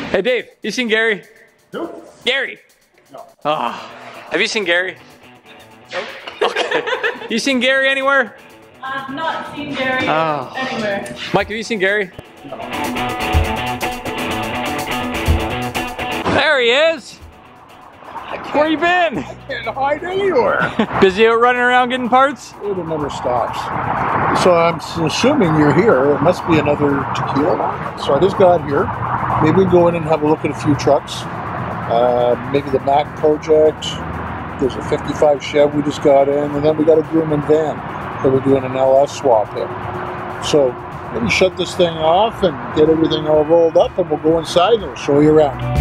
Hey Dave, you seen Gary? Who? Gary! No. Oh. Have you seen Gary? Nope. Okay. You seen Gary anywhere? I've not seen Gary anywhere. Mike, have you seen Gary? No. There he is! Where you been? I can't hide anywhere. Busy out running around getting parts? It never stops. So I'm assuming you're here. It must be another tequila. So I just got here. Maybe we can go in and have a look at a few trucks. Maybe the Mack project. There's a 55 Chevy we just got in. And then we got a Grumman van that we're doing an LS swap in. So maybe shut this thing off and get everything all rolled up and we'll go inside and we'll show you around.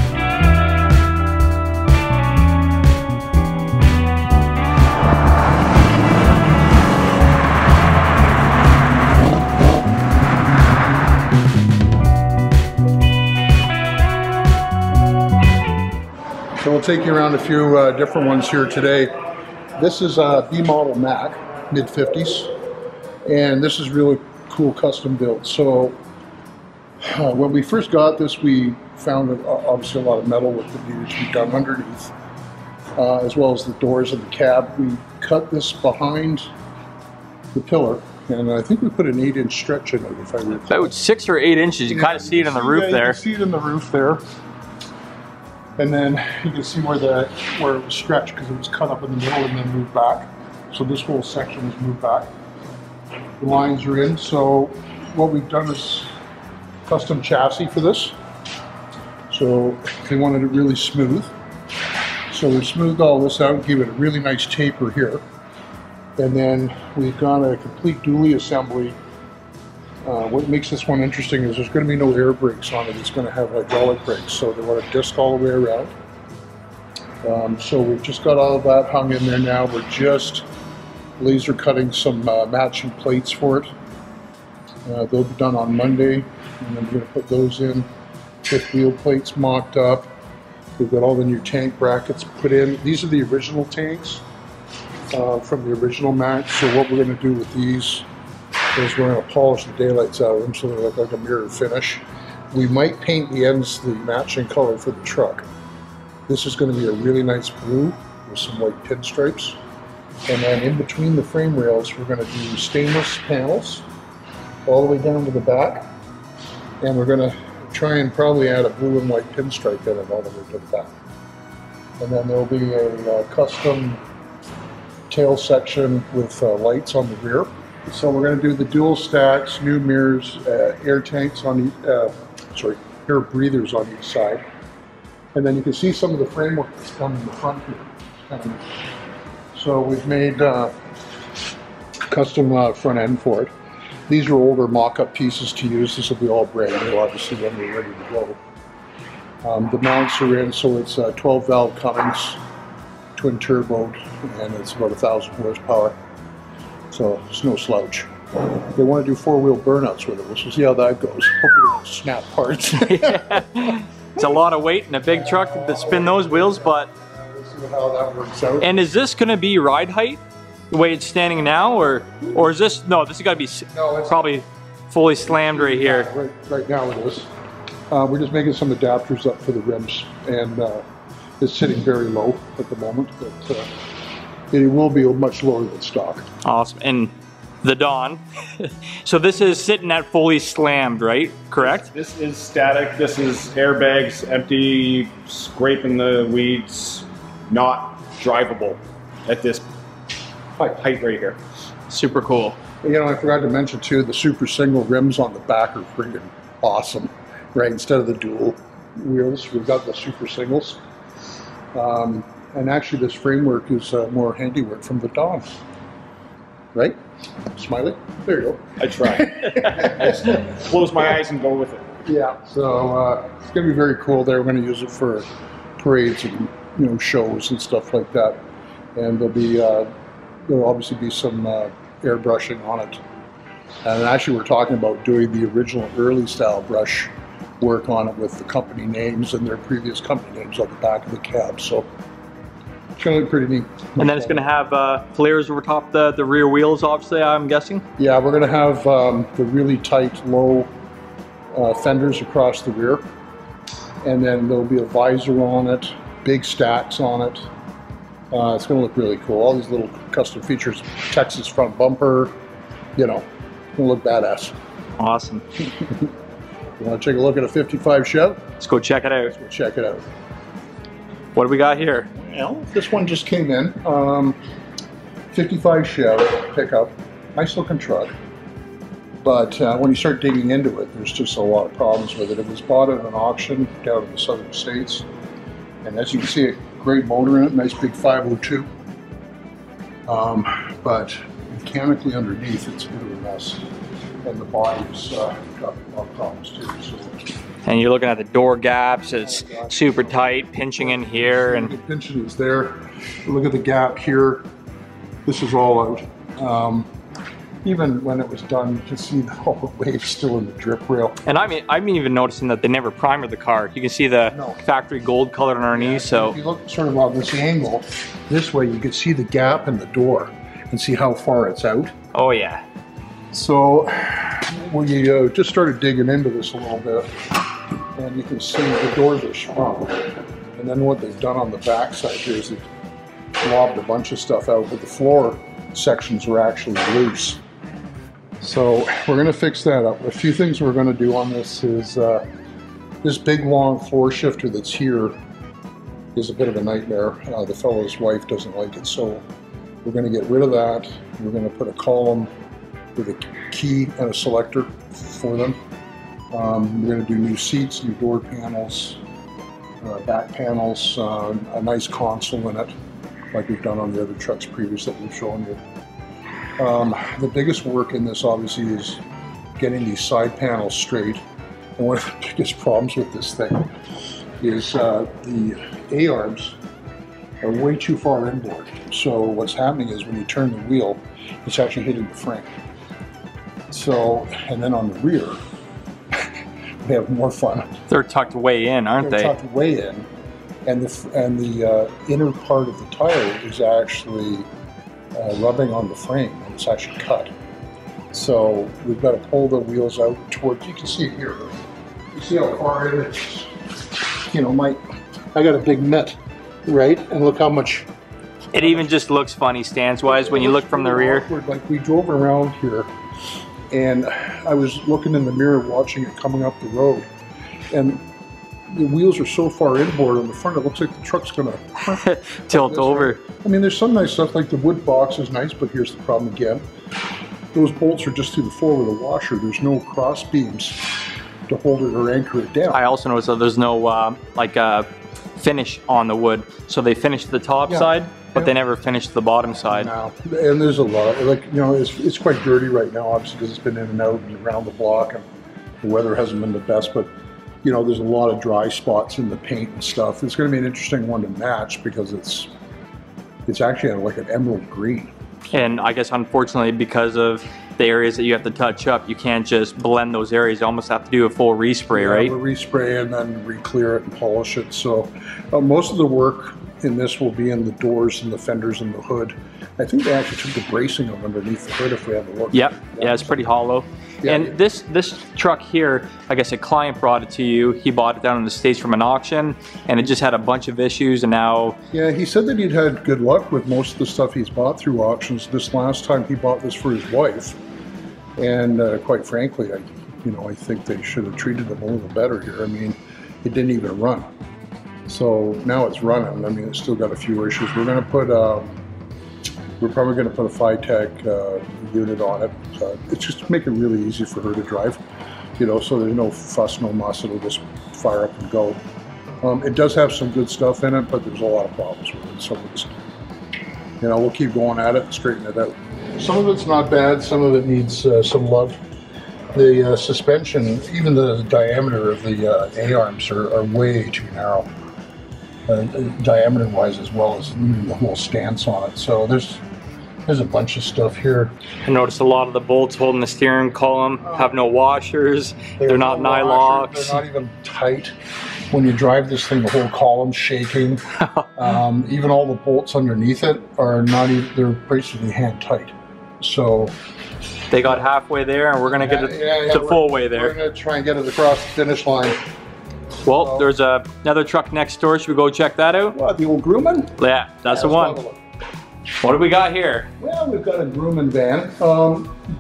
So we'll take you around a few different ones here today. This is a B model Mack, mid-50s, and this is really cool custom built. So when we first got this, we found obviously a lot of metal with the needed to be done underneath, as well as the doors of the cab. We cut this behind the pillar, and I think we put an 8-inch stretch in it, if I recall. About 6 or 8 inches. You kind of see it on the roof there. You can see it in the roof there. And then you can see where it was stretched because it was cut up in the middle and then moved back. So this whole section was moved back. The lines are in. So what we've done is custom chassis for this. So they wanted it really smooth. So we smoothed all this out and gave it a really nice taper here. And then we've got a complete dually assembly. What makes this one interesting is there's going to be no air brakes on it. It's going to have hydraulic brakes, so they want a disc all the way around. So we've just got all of that hung in there now. We're just laser cutting some matching plates for it. They'll be done on Monday, and then we're going to put those in. Fifth wheel plates mocked up. We've got all the new tank brackets put in. These are the original tanks from the original Mack. So what we're going to do with these is we're going to polish the daylights out of them so they look like a mirror finish. We might paint the ends the matching color for the truck. This is going to be a really nice blue with some white pinstripes. And then in between the frame rails, we're going to do stainless panels all the way down to the back. And we're going to try and probably add a blue and white pinstripe in it all the way to the back. And then there'll be a custom tail section with lights on the rear. So we're going to do the dual stacks, new mirrors, air tanks on each, air breathers on each side. And then you can see some of the framework that's coming in the front here. So we've made custom front end for it. These are older mock-up pieces to use. This will be all brand new, obviously, when we're ready to go. The mounts are in, so it's 12 valve Cummins, twin turboed, and it's about 1,000 horsepower. So it's no slouch. They want to do 4-wheel burnouts with it. We'll see how that goes. Hopefully they won't snap parts. Yeah. It's a lot of weight in a big truck to spin those wheels, but... We'll see how that works out. And is this going to be ride height, the way it's standing now, or is this... No, this has got to be probably fully slammed right here. Right now it is. We're just making some adapters up for the rims, and it's sitting very low at the moment, but it will be much lower than stock. Awesome. And the Dawn. So this is sitting at fully slammed, right? Correct? This is static. This is airbags, empty, scraping the weeds, not drivable at this height right here. Super cool. You know, I forgot to mention too, the super single rims on the back are friggin' awesome, right? Instead of the dual wheels, we've got the super singles. And actually this framework is more handiwork from the Dawn. Right? Smiley? There you go. I try. I just close my eyes and go with it. Yeah, so it's going to be very cool there. We're going to use it for parades and shows and stuff like that. And there'll obviously be some airbrushing on it. And actually we're talking about doing the original early style brush work on it with the company names and their previous company names on the back of the cab. So it's going to look pretty neat. And then it's going to have flares over top the rear wheels, obviously, I'm guessing? Yeah, we're going to have the really tight, low fenders across the rear. And then there'll be a visor on it, big stacks on it. It's going to look really cool. All these little custom features, Texas front bumper, you know, it's going to look badass. Awesome. You want to take a look at a 55 Chev? Let's go check it out. Let's go check it out. What do we got here? Well, this one just came in. 55 Chev pickup, nice looking truck. But when you start digging into it, there's just a lot of problems with it. It was bought at an auction down in the southern states. And as you can see, a great motor in it, nice big 502. But mechanically underneath, it's a bit of a mess. And the body's got a lot of problems too. So. And you're looking at the door gaps, it's super tight, pinching in here. And the pinching is there. Look at the gap here. This is all out. Even when it was done, you can see all the waves still in the drip rail. And I'm even noticing that they never primered the car. You can see the factory gold color underneath. Yeah, so if you look sort of on this angle, this way you can see the gap in the door and see how far it's out. Oh yeah. So we just started digging into this a little bit, and you can see the doors are sprung. And then what they've done on the back side here is they've lobbed a bunch of stuff out, but the floor sections are actually loose. So we're going to fix that up. A few things we're going to do on this is this big long floor shifter that's here is a bit of a nightmare. The fellow's wife doesn't like it, so we're going to get rid of that. We're going to put a column with a key and a selector for them. We're going to do new seats, new door panels, back panels, a nice console in it, like we've done on the other trucks previous that we've shown you. The biggest work in this obviously is getting these side panels straight. And one of the biggest problems with this thing is the A-arms are way too far inboard. So what's happening is when you turn the wheel, it's actually hitting the frame. So, and then on the rear, we have more fun. They're tucked way in, aren't they? They're tucked way in. And the inner part of the tire is actually rubbing on the frame, and it's actually cut. So we've got to pull the wheels out towards, you can see it here. You see how far in it is? You know, I got a big mitt, right? And look how much. It even just looks funny stance-wise when you look from the rear. Awkward. Like we drove around here, and I was looking in the mirror watching it coming up the road, and the wheels are so far inboard on the front, it looks like the truck's gonna tilt over. Way. I mean, there's some nice stuff, like the wood box is nice, but here's the problem again. Those bolts are just through the floor with a washer. There's no cross beams to hold it or anchor it down. I also noticed that there's no finish on the wood. So they finished the top side, but they never finished the bottom side. No, and there's a lot, like, you know, it's quite dirty right now, obviously, because it's been in and out and around the block, and the weather hasn't been the best, but you know, there's a lot of dry spots in the paint and stuff. It's going to be an interesting one to match because it's actually like an emerald green. And I guess unfortunately, because of the areas that you have to touch up, you can't just blend those areas. You almost have to do a full respray, right? A respray and then re-clear it and polish it. So most of the work in this will be in the doors and the fenders and the hood. I think they actually took the bracing of underneath the hood if we have a look. Yep. Yeah, it's pretty hollow. Yeah. And this truck here, I guess a client brought it to you. He bought it down in the States from an auction, and it just had a bunch of issues, and now... Yeah, he said that he'd had good luck with most of the stuff he's bought through auctions. This last time he bought this for his wife, and quite frankly, I think they should have treated him a little better here. I mean, it didn't even run. So now it's running. I mean, it's still got a few issues. We're going to put... We're probably going to put a Phytech unit on it. It's just to make it really easy for her to drive, you know, so there's no fuss, no muss. It'll just fire up and go. It does have some good stuff in it, but there's a lot of problems with it. So we'll keep going at it and straighten it out. Some of it's not bad. Some of it needs some love. The suspension, even the diameter of the A-arms are way too narrow. Diameter-wise, as well as the whole stance on it. So there's a bunch of stuff here. I noticed a lot of the bolts holding the steering column have no washers. They're not nylocks. They're not even tight. When you drive this thing, the whole column's shaking. Even all the bolts underneath it are not even, they're basically hand tight. So they got halfway there, and we're going to get it to full way there. We're going to try and get it across the finish line. Well, there's another truck next door. Should we go check that out? What, the old Grumman? Yeah, that's the one. What do we got here? Well, we've got a Grumman van.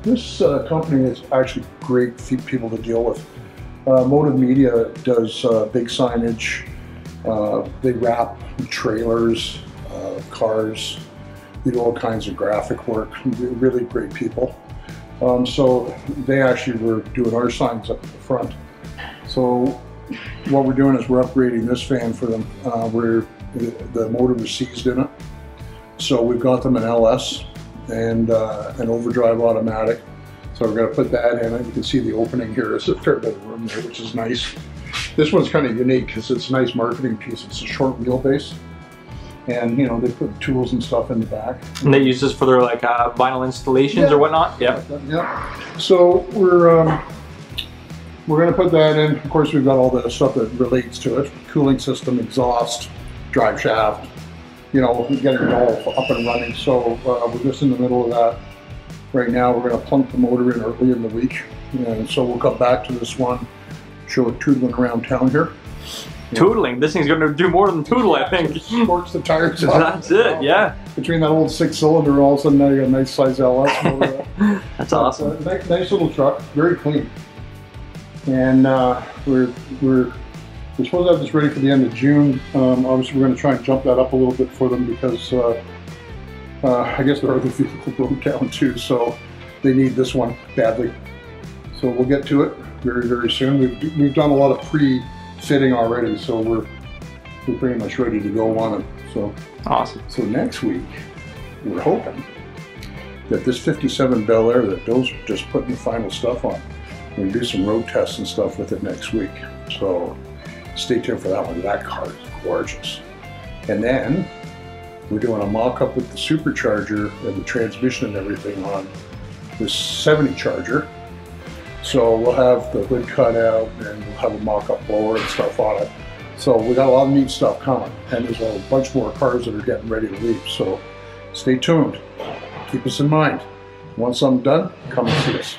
This company is actually great people to deal with. Motive Media does big signage. They wrap trailers, cars. They do all kinds of graphic work. Really great people. So they actually were doing our signs up at the front. So what we're doing is we're upgrading this van for them. The motor was seized in it. So we've got them an LS and an overdrive automatic. So we're going to put that in. You can see the opening here. There's a fair bit of room there, which is nice. This one's kind of unique because it's a nice marketing piece. It's a short wheelbase. And you know, they put tools and stuff in the back. And they use this for their like vinyl installations or whatnot? Yeah. Yeah. So we're going to put that in. Of course, we've got all the stuff that relates to it. Cooling system, exhaust, drive shaft. You know, getting it all up and running. So we're just in the middle of that right now. We're going to plunk the motor in early in the week. And so we'll come back to this one, show it tootling around town here. Tootling? This thing's going to do more than tootle, I think. Scorch the tires off. That's it, yeah. Between that old 6-cylinder, all of a sudden now you got a nice size LS motor. That's awesome. Nice little truck, very clean. And we're supposed to have this ready for the end of June. Obviously, we're going to try and jump that up a little bit for them because I guess their other vehicle broke down too, so they need this one badly. So we'll get to it very, very soon. We've done a lot of pre-fitting already, so we're pretty much ready to go on it. So awesome. So next week, we're hoping that this 57 Bel Air that Bill's just putting the final stuff on, we're going to do some road tests and stuff with it next week. So stay tuned for that one. That car is gorgeous. And then we're doing a mock-up with the supercharger and the transmission and everything on this 70 Charger. So we'll have the hood cut out and we'll have a mock-up blower and stuff on it. So we got a lot of neat stuff coming, and there's a bunch more cars that are getting ready to leave. So stay tuned. Keep us in mind. Once I'm done, come and see us.